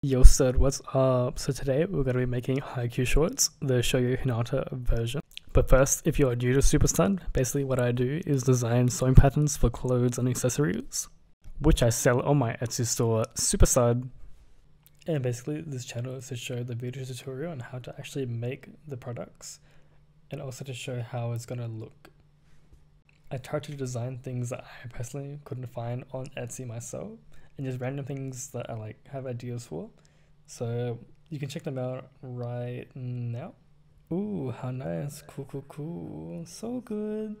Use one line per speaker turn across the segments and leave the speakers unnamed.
Yo Stud, what's up? So today we're going to be making Haikyu shorts, the Shoyo Hinata version. But first, if you are new to Superstud, basically what I do is design sewing patterns for clothes and accessories, which I sell on my Etsy store, Superstud. And basically this channel is to show the video tutorial on how to actually make the products, and also to show how it's going to look. I try to design things that I personally couldn't find on Etsy myself, and just random things that I have ideas for. So you can check them out right now. Ooh, how nice. Cool. So good.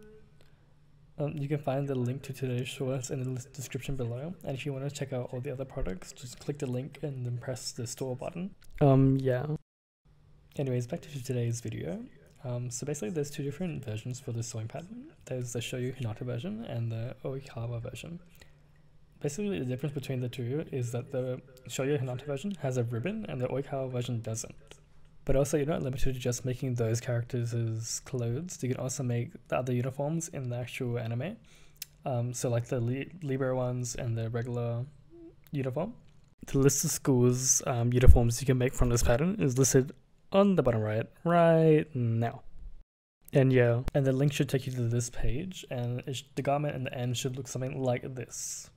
You can find the link to today's shorts in the description below. And if you want to check out all the other products, just click the link and then press the store button. Yeah. Anyways, back to today's video. So basically there's two different versions for the sewing pattern. There's the Shoyo Hinata version and the Oikawa version. Basically the difference between the two is that the Shoyo Hinata version has a ribbon and the Oikawa version doesn't. But also you're not limited to just making those characters as clothes. You can also make the other uniforms in the actual anime. So like the Libra ones and the regular uniform. The list of schools uniforms you can make from this pattern is listed on the bottom right now. And yeah, and the link should take you to this page, and the garment in the end should look something like this.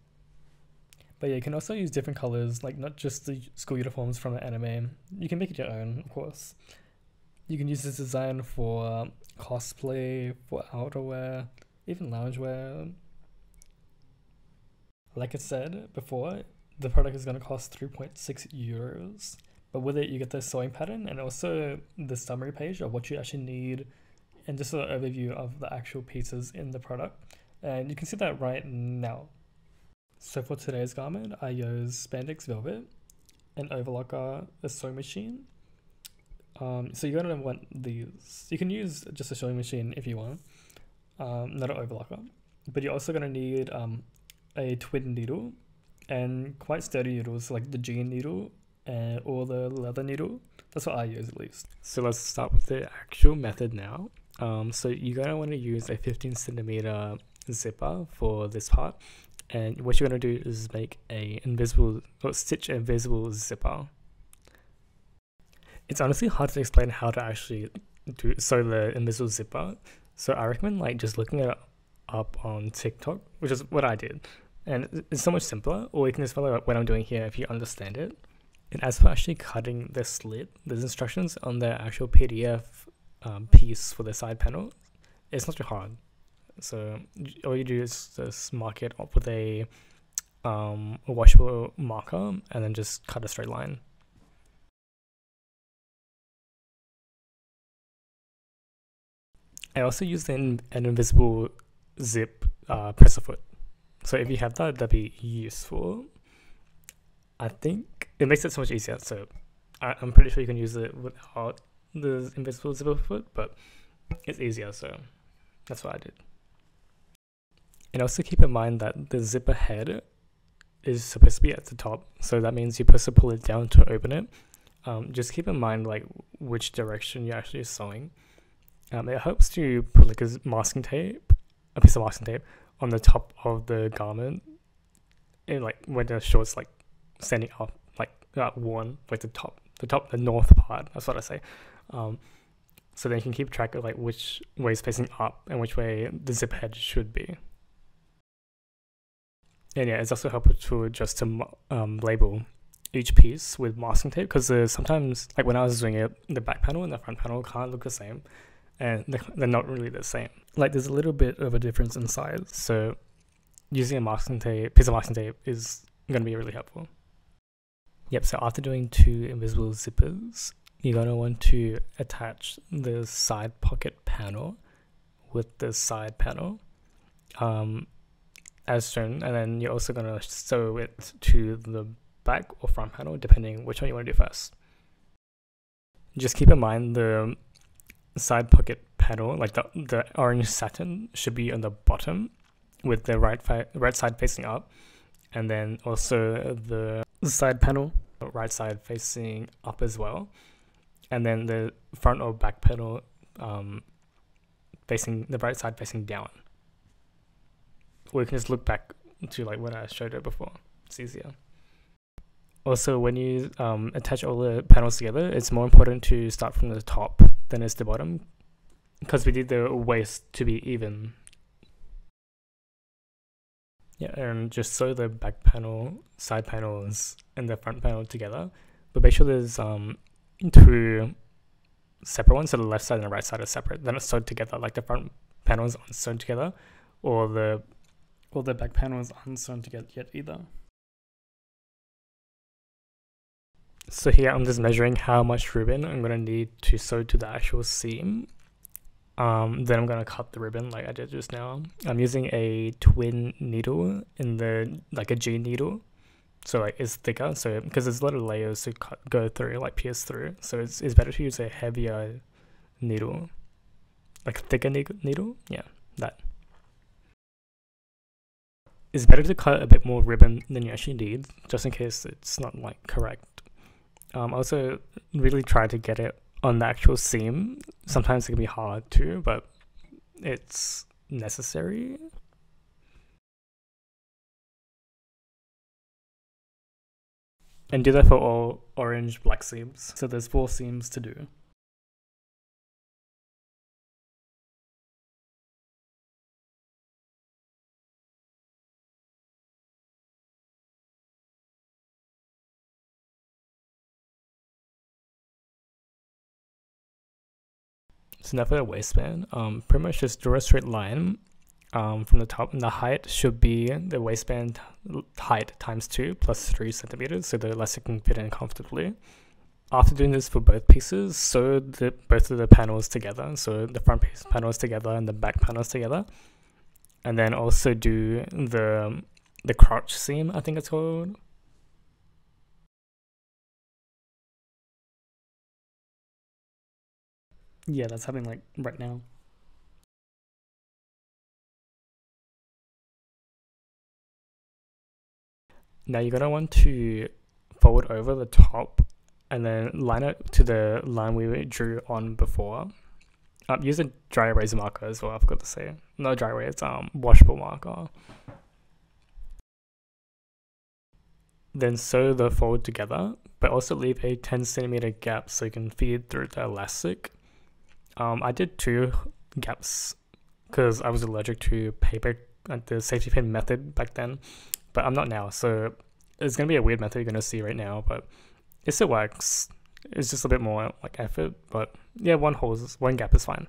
But yeah, you can also use different colors, like not just the school uniforms from the anime. You can make it your own, of course. You can use this design for cosplay, for outerwear, even loungewear. Like I said before, the product is going to cost 3.6 euros. But with it, you get the sewing pattern and also the summary page of what you actually need, and just an overview of the actual pieces in the product. And you can see that right now. So for today's garment, I use spandex velvet, an overlocker, a sewing machine. So you're going to want these. You can use just a sewing machine if you want, not an overlocker. But you're also going to need a twin needle and quite sturdy needles like the jean needle or the leather needle. That's what I use at least. So let's start with the actual method now. So you're going to want to use a 15 centimeter zipper for this part. And what you're going to do is stitch a invisible zipper. It's honestly hard to explain how to actually sew the invisible zipper. So I recommend just looking it up on TikTok, which is what I did. And it's so much simpler, or you can just follow what I'm doing here if you understand it. And as for actually cutting the slit, there's instructions on the actual PDF piece for the side panel. It's not too hard. So all you do is just mark it up with a washable marker and then just cut a straight line. I also used an invisible zip presser foot. So if you have that, that'd be useful. I think it makes it so much easier. So I'm pretty sure you can use it without the invisible zipper foot, but it's easier, so that's what I did. And also keep in mind that the zipper head is supposed to be at the top, so that means you're supposed to pull it down to open it. Just keep in mind which direction you're actually sewing. It helps to put a piece of masking tape on the top of the garment, and when the shorts standing up, the north part. That's what I say. So then you can keep track of which way is facing up and which way the zip head should be. And yeah, it's also helpful just to label each piece with masking tape, because sometimes, when I was doing it, the back panel and the front panel can't look the same, and they're not really the same. There's a little bit of a difference in size, so using a piece of masking tape is going to be really helpful. Yep, so after doing two invisible zippers, you're going to want to attach the side pocket panel with the side panel. As shown, and then you're also going to sew it to the back or front panel, depending which one you want to do first. Just keep in mind the side pocket panel, the orange satin, should be on the bottom with the right side facing up, and then also the side panel, right side facing up as well, and then the front or back panel facing the right side facing down. Or you can just look back to what I showed you before. It's easier. Also, when you attach all the panels together, it's more important to start from the top than it's the bottom, because we need the waist to be even. Yeah, and just sew the back panel, side panels, and the front panel together. But make sure there's two separate ones, so the left side and the right side are separate. They're not sewed together, like the front panels aren't sewn together, or the back panels aren't sewn together yet either. So here I'm just measuring how much ribbon I'm gonna need to sew to the actual seam. Then I'm gonna cut the ribbon like I did just now. I'm using a twin needle in the like a G needle, so like it's thicker. So because there's a lot of layers to go through, like pierce through. So it's better to use a heavier needle, like a thicker needle. Yeah, that. It's better to cut a bit more ribbon than you actually need, just in case it's not like correct. Also really try to get it on the actual seam. Sometimes it can be hard too, but it's necessary. And do that for all orange black seams. So there's 4 seams to do. So now for the waistband, pretty much just draw a straight line from the top, and the height should be the waistband height times 2 plus 3 centimeters, so the elastic can fit in comfortably. After doing this for both pieces, sew both of the panels together, so the front piece panels together and the back panels together, and then also do the crotch seam, I think it's called. Yeah, that's happening like right now. Now you're gonna want to fold over the top and then line it to the line we drew on before. Use a dry erase marker as well, I forgot to say. Not dry erase, it's washable marker. Then sew the fold together, but also leave a 10 centimeter gap so you can feed through the elastic. I did 2 gaps because I was allergic to paper, the safety pin method back then, but I'm not now, so it's gonna be a weird method you're gonna see right now, but it still works. It's just a bit more like effort, but yeah, one gap is fine.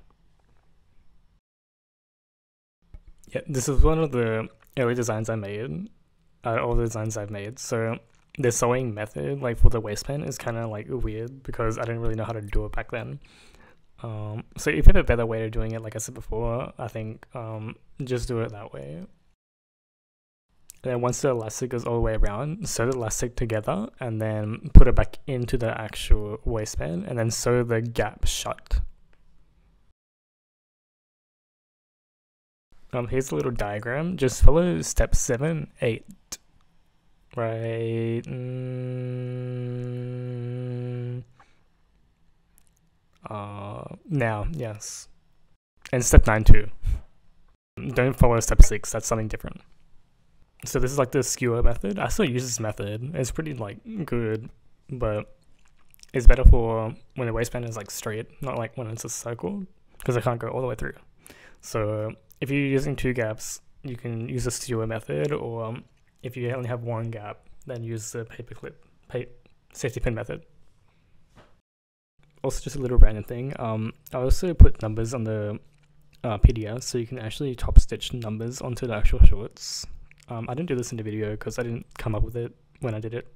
Yeah, this is one of the early designs I made, all the designs I've made. So the sewing method, like for the waistband, is kind of like weird because I didn't really know how to do it back then. So if you have a better way of doing it, like I said before, I think just do it that way. And then once the elastic goes all the way around, sew the elastic together and then put it back into the actual waistband and then sew the gap shut. Here's a little diagram. Just follow step 7, 8. Right. Now, yes. And step 9 too. Don't follow step 6, that's something different. So this is like the skewer method. I still use this method. It's pretty like good, but it's better for when the waistband is like straight, not like when it's a circle, because I can't go all the way through. So if you're using 2 gaps, you can use the skewer method, or if you only have 1 gap, then use the safety pin method. Also, just a little random thing. I also put numbers on the PDF, so you can actually top stitch numbers onto the actual shorts. I didn't do this in the video because I didn't come up with it when I did it.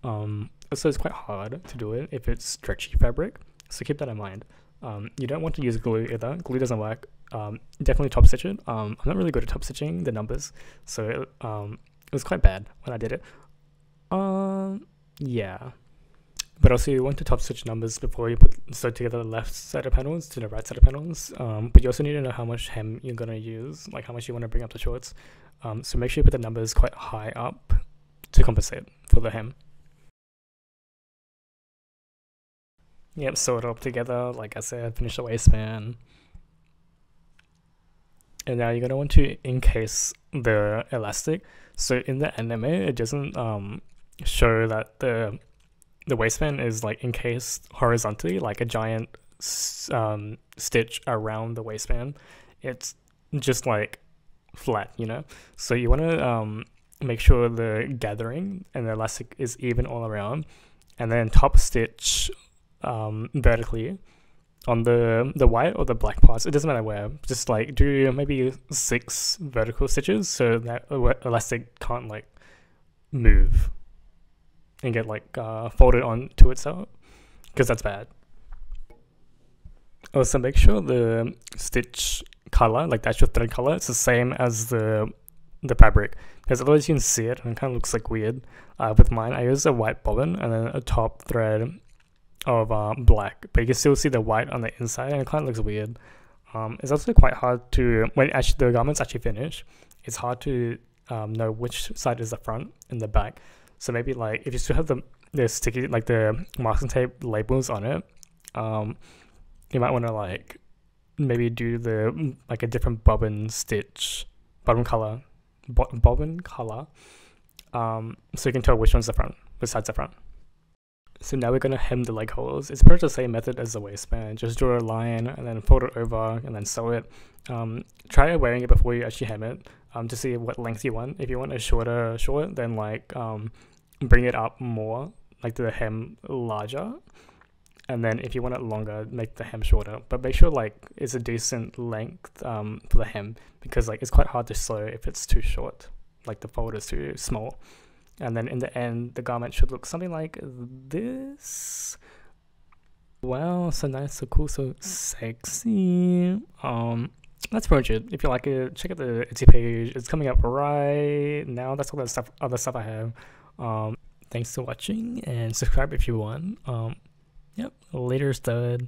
So it's quite hard to do it if it's stretchy fabric, so keep that in mind. You don't want to use glue either. Glue doesn't work. Definitely top stitch it. I'm not really good at top stitching the numbers, so it was quite bad when I did it. Yeah. But also you want to top stitch numbers before you sew together the left side of panels to the right side of panels. But you also need to know how much hem you're gonna use, like how much you want to bring up the shorts. So make sure you put the numbers quite high up to compensate for the hem. Yep, sew it all together, like I said, finish the waistband. And now you're gonna want to encase the elastic. So in the anime, it doesn't show that the waistband is like encased horizontally, like a giant stitch around the waistband. It's just like flat, you know. So you want to make sure the gathering and the elastic is even all around, and then top stitch vertically on the white or the black parts. It doesn't matter where. Just like do maybe 6 vertical stitches so that elastic can't like move and get like folded onto itself, because that's bad. Also, make sure the stitch color, like the actual thread color, it's the same as the fabric, because otherwise you can see it and it kind of looks like weird. With mine, I use a white bobbin and then a top thread of black, but you can still see the white on the inside and it kind of looks weird. It's also quite hard to, when actually the garment's actually finished, it's hard to know which side is the front and the back. So maybe like if you still have the sticky, like the masking tape labels on it, you might want to like maybe do the like a different bobbin color, so you can tell which one's the front besides the front. So now we're going to hem the leg holes. It's pretty much the same method as the waistband. Just draw a line and then fold it over and then sew it. Try wearing it before you actually hem it, to see what length you want. If you want a shorter short, then like bring it up more, like the hem larger. And then if you want it longer, make the hem shorter. But make sure like it's a decent length for the hem, because like it's quite hard to sew if it's too short, like the fold is too small. And then in the end, the garment should look something like this. Wow, so nice, so cool, so sexy. That's pretty much it. If you like it, check out the Etsy page. It's coming up right now. That's all the other stuff I have. Thanks for watching and subscribe if you want. Yep, later, stud.